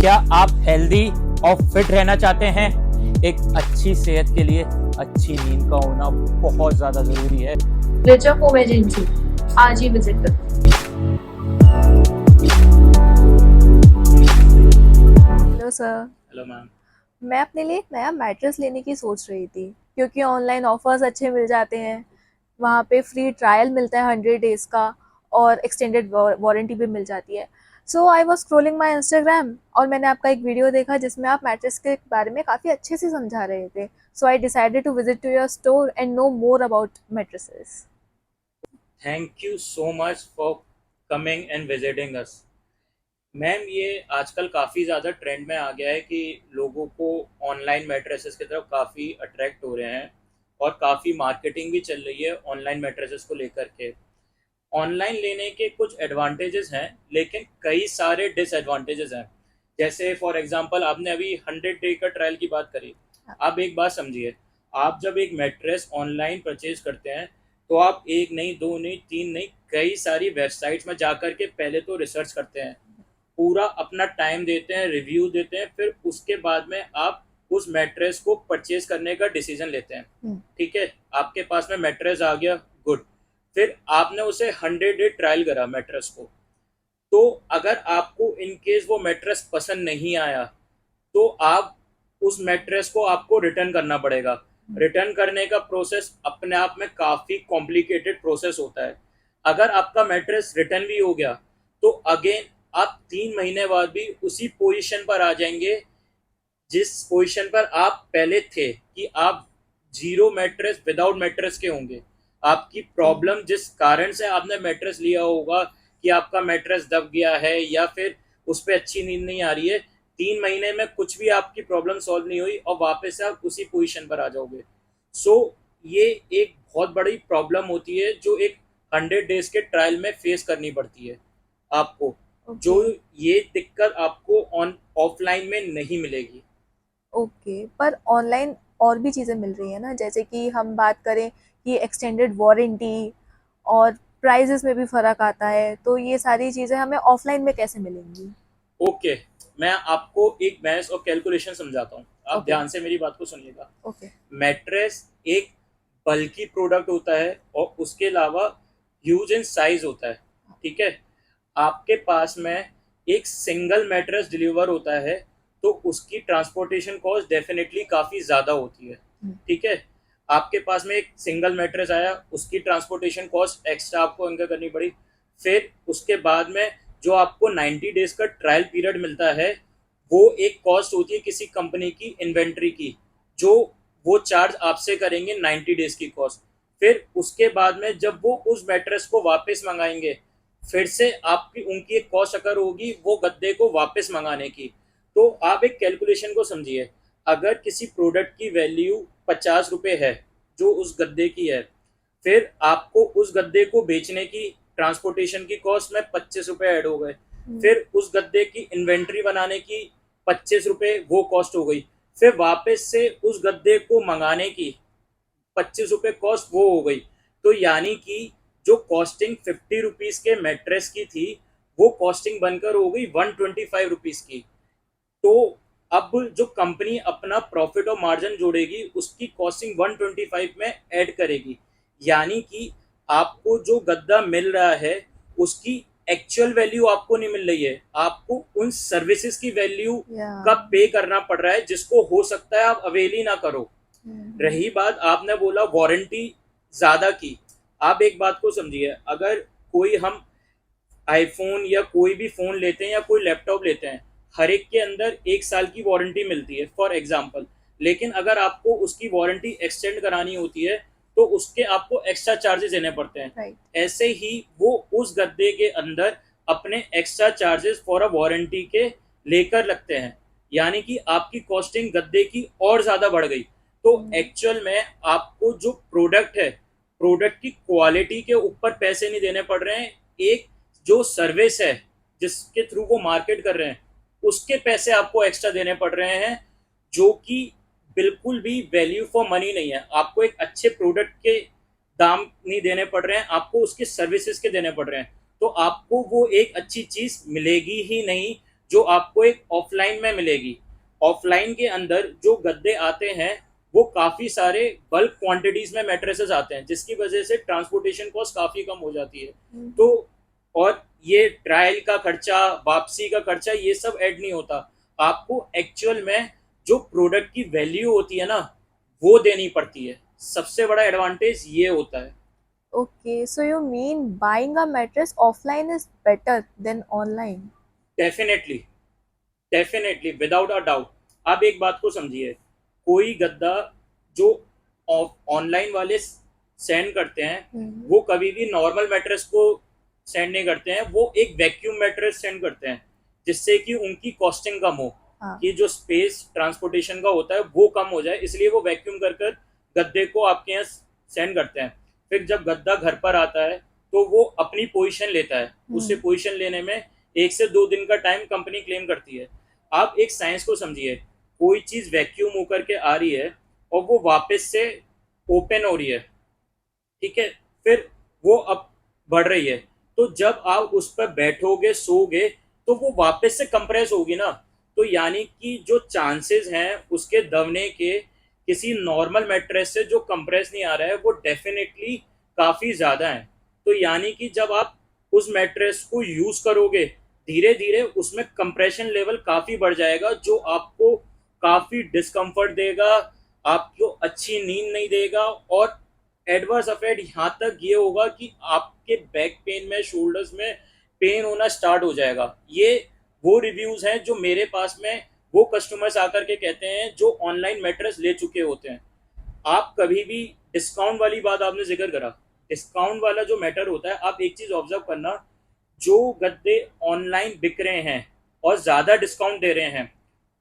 क्या आप हेल्दी और फिट रहना चाहते हैं? एक अच्छी सेहत के लिए अच्छी नींद का होना बहुत ज्यादा जरूरी है। रिच ऑफ होम एजेंसी, आज ही विजिट करें। Hello sir. Hello ma'am. मैं अपने लिए एक नया मैट्रेस लेने की सोच रही थी क्योंकि ऑनलाइन ऑफर्स अच्छे मिल जाते हैं। वहाँ पे फ्री ट्रायल मिलता है 100 डेज का और एक्सटेंडेड वारंटी भी मिल जाती है। So I was scrolling my Instagram और मैंने आपका एक वीडियो देखा जिसमें आप मैट्रेस के बारे में काफ़ी अच्छे से समझा रहे थे। So I decided to visit to your store and know more about mattresses. Thank you so much for coming and visiting us. Ma'am, ये आजकल काफ़ी ज़्यादा ट्रेंड में आ गया है कि लोगों को ऑनलाइन मैट्रेसेस की तरफ काफ़ी अट्रैक्ट हो रहे हैं और काफ़ी मार्केटिंग भी चल रही है ऑनलाइन मैट्रेसेस को लेकर के। ऑनलाइन लेने के कुछ एडवांटेजेस हैं, लेकिन कई सारे डिसएडवांटेजेस हैं। जैसे फॉर एग्जांपल, आपने अभी 100 डे का ट्रायल की बात करी। आप एक बात समझिए, आप जब एक मैट्रेस ऑनलाइन परचेज करते हैं तो आप एक नहीं, दो नहीं, तीन नहीं, कई सारी वेबसाइट्स में जाकर के पहले तो रिसर्च करते हैं, पूरा अपना टाइम देते हैं, रिव्यू देते हैं, फिर उसके बाद में आप उस मैट्रेस को परचेज करने का डिसीजन लेते हैं। ठीक है, आपके पास में मैट्रेस आ गया, गुड। फिर आपने उसे 100 डे ट्रायल करा मैट्रेस को। तो अगर आपको इन केस वो मैट्रेस पसंद नहीं आया तो आप उस मैट्रेस को आपको रिटर्न करना पड़ेगा। रिटर्न करने का प्रोसेस अपने आप में काफ़ी कॉम्प्लिकेटेड प्रोसेस होता है। अगर आपका मैट्रेस रिटर्न भी हो गया तो अगेन आप 3 महीने बाद भी उसी पोजीशन पर आ जाएंगे जिस पोजीशन पर आप पहले थे, कि आप जीरो मैट्रेस, विदाउट मैट्रेस के होंगे। आपकी प्रॉब्लम जिस कारण से आपने मैट्रेस लिया होगा, कि आपका मैट्रेस दब गया है या फिर उस पर अच्छी नींद नहीं आ रही है, 3 महीने में कुछ भी आपकी प्रॉब्लम सॉल्व नहीं हुई और वापस से आप उसी पोजीशन पर आ जाओगे। सो ये एक बहुत बड़ी प्रॉब्लम होती है जो एक 100 डेज के ट्रायल में फेस करनी पड़ती है आपको। जो ये दिक्कत आपको ऑफलाइन में नहीं मिलेगी। ओके, पर ऑनलाइन और भी चीज़ें मिल रही हैं ना, जैसे कि हम बात करें कि एक्सटेंडेड वारंटी और प्राइजेस में भी फ़र्क आता है, तो ये सारी चीज़ें हमें ऑफलाइन में कैसे मिलेंगी? ओके, मैं आपको एक मैथ्स और कैलकुलेशन समझाता हूँ, आप ओके। ध्यान से मेरी बात को सुनिएगा। ओके। मैट्रेस एक बल्की प्रोडक्ट होता है और उसके अलावा ह्यूज इन साइज होता है। ठीक है, आपके पास में एक सिंगल मैट्रेस डिलीवर होता है तो उसकी ट्रांसपोर्टेशन कॉस्ट डेफिनेटली काफ़ी ज़्यादा होती है। ठीक है, आपके पास में एक सिंगल मैट्रेस आया, उसकी ट्रांसपोर्टेशन कॉस्ट एक्स्ट्रा आपको इनकर करनी पड़ी। फिर उसके बाद में जो आपको 90 डेज का ट्रायल पीरियड मिलता है, वो एक कॉस्ट होती है किसी कंपनी की इन्वेंट्री की, जो वो चार्ज आपसे करेंगे 90 डेज की कॉस्ट। फिर उसके बाद में जब वो उस मैट्रेस को वापस मंगाएंगे, फिर से आपकी उनकी एक कॉस्ट अकर होगी वो गद्दे को वापस मंगाने की। तो आप एक कैलकुलेशन को समझिए, अगर किसी प्रोडक्ट की वैल्यू 50 रुपये है जो उस गद्दे की है, फिर आपको उस गद्दे को बेचने की ट्रांसपोर्टेशन की कॉस्ट में 25 रुपये ऐड हो गए। फिर उस गद्दे की इन्वेंट्री बनाने की 25 रुपये वो कॉस्ट हो गई। फिर वापस से उस गद्दे को मंगाने की 25 रुपये कॉस्ट वो हो गई। तो यानी कि जो कॉस्टिंग 50 रुपीज़ के मैट्रेस की थी, वो कॉस्टिंग बनकर हो गई 125 रुपीज़ की। तो अब जो कंपनी अपना प्रॉफिट और मार्जिन जोड़ेगी, उसकी कॉस्टिंग 125 में ऐड करेगी। यानी कि आपको जो गद्दा मिल रहा है उसकी एक्चुअल वैल्यू आपको नहीं मिल रही है, आपको उन सर्विसेज की वैल्यू का पे करना पड़ रहा है, जिसको हो सकता है आप अवेल ही ना करो। रही बात, आपने बोला वारंटी ज़्यादा की, आप एक बात को समझिए, अगर कोई हम आईफोन या कोई भी फ़ोन लेते हैं या कोई लैपटॉप लेते हैं, हर एक के अंदर 1 साल की वारंटी मिलती है फॉर एग्जांपल। लेकिन अगर आपको उसकी वारंटी एक्सटेंड करानी होती है तो उसके आपको एक्स्ट्रा चार्जेस देने पड़ते हैं। राइट। ऐसे ही वो उस गद्दे के अंदर अपने extra charges for a warranty के लेकर लगते हैं, यानी कि आपकी कॉस्टिंग गद्दे की और ज़्यादा बढ़ गई। तो एक्चुअल में आपको जो प्रोडक्ट है, प्रोडक्ट की क्वालिटी के ऊपर पैसे नहीं देने पड़ रहे हैं, एक जो सर्विस है जिसके थ्रू वो मार्केट कर रहे हैं उसके पैसे आपको एक्स्ट्रा देने पड़ रहे हैं, जो कि बिल्कुल भी वैल्यू फॉर मनी नहीं है। आपको एक अच्छे प्रोडक्ट के दाम नहीं देने पड़ रहे हैं, आपको उसके सर्विसेज के देने पड़ रहे हैं। तो आपको वो एक अच्छी चीज़ मिलेगी ही नहीं जो आपको एक ऑफलाइन में मिलेगी। ऑफलाइन के अंदर जो गद्दे आते हैं वो काफ़ी सारे बल्क क्वांटिटीज में मैट्रेसेस आते हैं, जिसकी वजह से ट्रांसपोर्टेशन कॉस्ट काफ़ी कम हो जाती है। तो और ये ट्रायल का खर्चा, वापसी का खर्चा, ये सब ऐड नहीं होता। आपको एक्चुअल में जो प्रोडक्ट की वैल्यू होती है ना, वो देनी पड़ती है। सबसे बड़ा एडवांटेज ये होता है। Okay, so you mean buying a mattress offline is better than online? Definitely, definitely, without a doubt. आप एक बात को समझिए, कोई गद्दा जो ऑनलाइन वाले सेंड करते हैं वो कभी भी नॉर्मल मैट्रेस को सेंड नहीं करते हैं, वो एक वैक्यूम मैट्रेस सेंड करते हैं, जिससे कि उनकी कॉस्टिंग कम हो। हाँ. कि जो स्पेस ट्रांसपोर्टेशन का होता है वो कम हो जाए, इसलिए वो वैक्यूम कर कर गद्दे को आपके यहाँ सेंड करते हैं। फिर जब गद्दा घर पर आता है तो वो अपनी पोजीशन लेता है। उससे पोजीशन लेने में 1 से 2 दिन का टाइम कंपनी क्लेम करती है। आप एक साइंस को समझिए, कोई चीज़ वैक्यूम होकर के आ रही है और वो वापस से ओपन हो रही है, ठीक है, फिर वो अब बढ़ रही है, तो जब आप उस पर बैठोगे, सोगे, तो वो वापस से कंप्रेस होगी ना। तो यानी कि जो चांसेस हैं उसके दबने के किसी नॉर्मल मैट्रेस से जो कंप्रेस नहीं आ रहा है वो डेफिनेटली काफ़ी ज़्यादा है। तो यानी कि जब आप उस मैट्रेस को यूज़ करोगे, धीरे धीरे उसमें कंप्रेशन लेवल काफ़ी बढ़ जाएगा, जो आपको काफ़ी डिस्कम्फर्ट देगा, आपको अच्छी नींद नहीं देगा। और एडवर्स इफेक्ट यहाँ तक ये होगा कि आपके बैक पेन में, शोल्डर्स में पेन होना स्टार्ट हो जाएगा। ये वो रिव्यूज हैं जो मेरे पास में वो कस्टमर्स आकर के कहते हैं जो ऑनलाइन मैट्रेस ले चुके होते हैं। आप कभी भी डिस्काउंट वाली बात आपने जिक्र करा, डिस्काउंट वाला जो मैटर होता है, आप एक चीज ऑब्जर्व करना, जो गद्दे ऑनलाइन बिक रहे हैं और ज्यादा डिस्काउंट दे रहे हैं,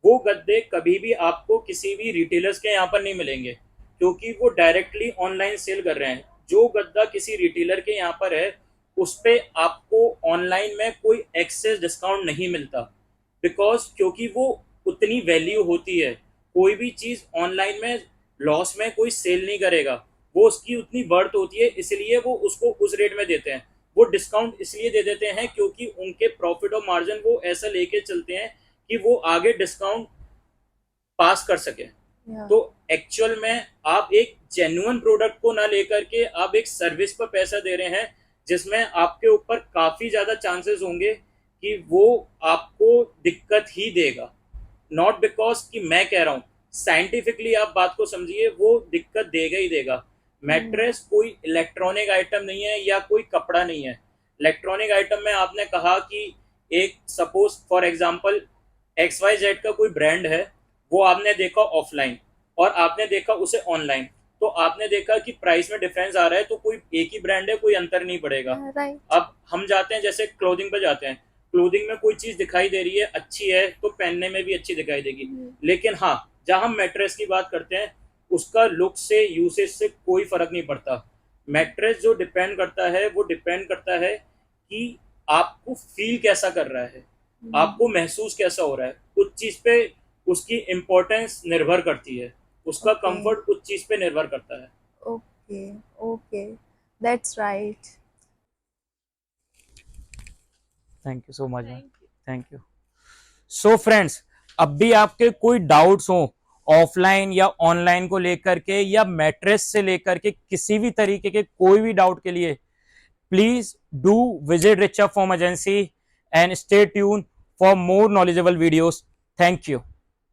वो गद्दे कभी भी आपको किसी भी रिटेलर्स के यहाँ पर नहीं मिलेंगे, क्योंकि वो डायरेक्टली ऑनलाइन सेल कर रहे हैं। जो गद्दा किसी रिटेलर के यहाँ पर है उस पर आपको ऑनलाइन में कोई एक्सेस डिस्काउंट नहीं मिलता, बिकॉज क्योंकि वो उतनी वैल्यू होती है। कोई भी चीज़ ऑनलाइन में लॉस में कोई सेल नहीं करेगा, वो उसकी उतनी वर्थ होती है, इसलिए वो उसको उस रेट में देते हैं। वो डिस्काउंट इसलिए दे देते हैं क्योंकि उनके प्रॉफिट और मार्जिन वो ऐसा लेके चलते हैं कि वो आगे डिस्काउंट पास कर सके। Yeah. तो एक्चुअल में आप एक जेन्युइन प्रोडक्ट को ना लेकर के आप एक सर्विस पर पैसा दे रहे हैं, जिसमें आपके ऊपर काफ़ी ज़्यादा चांसेस होंगे कि वो आपको दिक्कत ही देगा। नॉट बिकॉज कि मैं कह रहा हूँ, साइंटिफिकली आप बात को समझिए, वो दिक्कत देगा ही देगा। मैट्रेस कोई इलेक्ट्रॉनिक आइटम नहीं है या कोई कपड़ा नहीं है। इलेक्ट्रॉनिक आइटम में आपने कहा कि एक सपोज फॉर एग्जांपल XYZ का कोई ब्रांड है, वो आपने देखा ऑफलाइन और आपने देखा उसे ऑनलाइन, तो आपने देखा कि प्राइस में डिफरेंस आ रहा है, तो कोई एक ही ब्रांड है, कोई अंतर नहीं पड़ेगा। Right. अब हम जाते हैं जैसे क्लोथिंग पे जाते हैं, क्लोथिंग में कोई चीज़ दिखाई दे रही है, अच्छी है, तो पहनने में भी अच्छी दिखाई देगी। लेकिन हाँ, जहाँ हम मैट्रेस की बात करते हैं, उसका लुक से, यूसेज से कोई फर्क नहीं पड़ता। मैट्रेस जो डिपेंड करता है वो डिपेंड करता है कि आपको फील कैसा कर रहा है, आपको महसूस कैसा हो रहा है, उस चीज़ पे उसकी इम्पोर्टेंस निर्भर करती है, उसका Okay. कंफर्ट उस चीज़ पे निर्भर करता है। Okay, okay, that's right. Thank you so much ma'am, thank you. So friends, अब भी आपके कोई डाउट्स हो ऑफलाइन या ऑनलाइन को लेकर के या मैट्रेस से लेकर के किसी भी तरीके के कोई भी डाउट के लिए, please do visit Richa form agency and stay tune for more knowledgeable videos. Thank you.